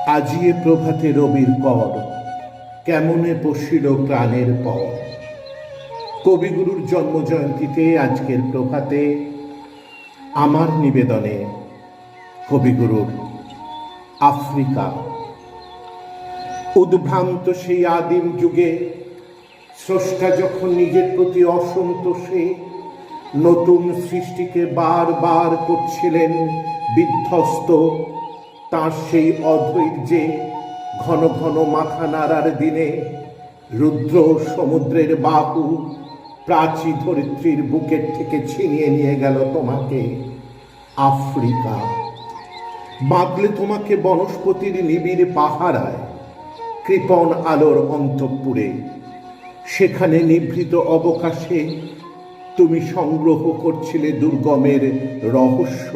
আজিয়ে প্রভাতে রবির কর, কেমনে পশিল প্রাণের পর। কবিগুরুর জন্মজয়ন্তীতে আজকের প্রভাতে আমার নিবেদনে কবিগুরুর আফ্রিকা। উদ্ভ্রান্ত সেই আদিম যুগে স্রষ্টা যখন নিজের প্রতি অসন্তোষে নতুন সৃষ্টিকে বারবার করছিলেন বিধ্বস্ত, তাঁর সেই অধৈর্যে ঘন ঘন মাথা নাড়ার দিনে রুদ্র সমুদ্রের বাহু প্রাচী ধরিত্রীর বুকের থেকে ছিনিয়ে নিয়ে গেল তোমাকে আফ্রিকা। বাঁধলে তোমাকে বনস্পতির নিবিড় পাহারায়, কৃপণ আলোর অন্তঃপুরে। সেখানে নিভৃত অবকাশে তুমি সংগ্রহ করছিলে দুর্গমের রহস্য,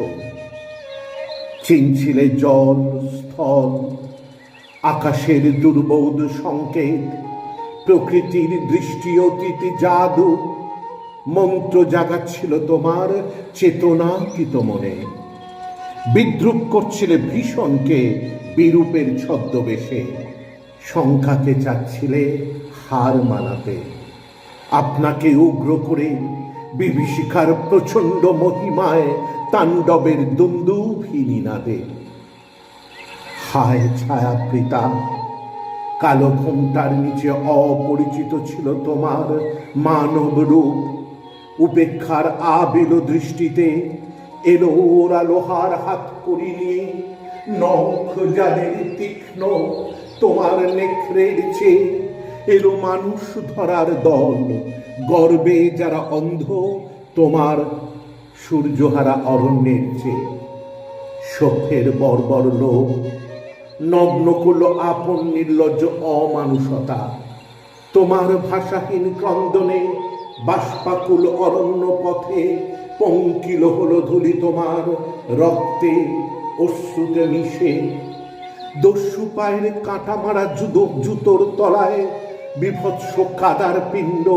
চিনছিলে জল, স্থল, আকাশের দুর্বোধ সংকেত, প্রকৃতির দৃষ্টি অতীত জাদু। মন্ত্র জাগাচ্ছিল তোমার চেতনাতীত মনে। বিদ্রুপ করছিলে ভীষণকে বিরূপের ছদ্মবেশে, সংখ্যাকে চাচ্ছিলে হার মানাতে। আপনাকে উগ্র করে বিভীষিকার প্রচণ্ড মহিমায় তাণ্ডবের দুন্দুভি নাদে। হায় ছায়াবৃতা, কালো ঘোমটার নিচে অপরিচিত ছিল তোমার মানব রূপ। উপেক্ষার আবিল দৃষ্টিতে এলো ওরা লোহার হাত করি নিয়ে, নখ যাদের তীক্ষ্ণ তোমার নেখরের চেয়ে। এলো মানুষ ধরার দল, গর্বে যারা অন্ধ তোমার সূর্যহারা অরণ্যের চেয়ে। সভ্যের বর্বর লোক নগ্ন করল আপন নির্লজ্জ অমানুষতা। তোমার ভাষাহীন ক্রন্দনে বাষ্পাকুল অরণ্য পথে পঙ্কিল হলো ধুলি তোমার রক্তে অশ্রুতে মিশে। দস্যু পায়ের কাঁটা মারা জুতোর তলায় বিভৎস কাদার পিণ্ড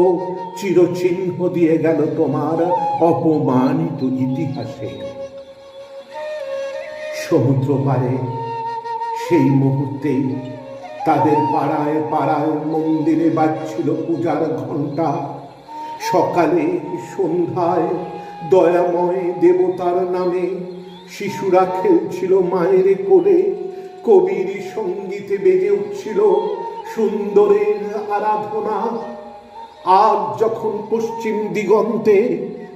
চিরচিহ্ন দিয়ে গেল তোমার অপমানিত ইতিহাসে। সমুদ্র পারে সেই মুহূর্তে তাদের পাড়ায় পাড়ায় মন্দিরে বাজছিল পূজার ঘণ্টা। সকালে সন্ধ্যায় দয়াময় দেবতার নামে শিশুরা খেলছিল মায়ের কোলে। কবির সঙ্গীতে বেজে উঠছিল সুন্দরের আরাধনা। আজ যখন পশ্চিম দিগন্তে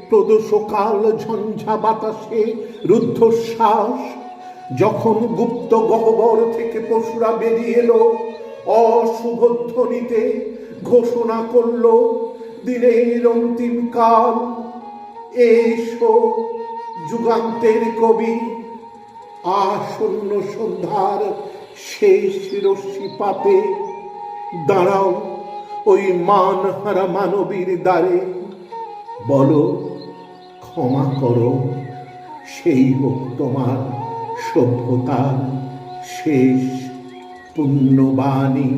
প্রদোষকাল ঝঞ্ঝা বাতাসে রুদ্ধশ্বাস, যখন গুপ্ত গহ্বর থেকে পশুরা বেরিয়ে এলো অশুভ ধ্বনিতে ঘোষণা করলো দিনের অন্তিম কাল। এসো যুগান্তের কবি, আসন্ন সন্ধ্যার শেষ রশ্মিপাতে দাঁড়াও ওই মানহারা মানবীর দ্বারে। বলো ক্ষমা করো, সেই হোক তোমার সভ্যতার শেষ পুণ্যবাণী।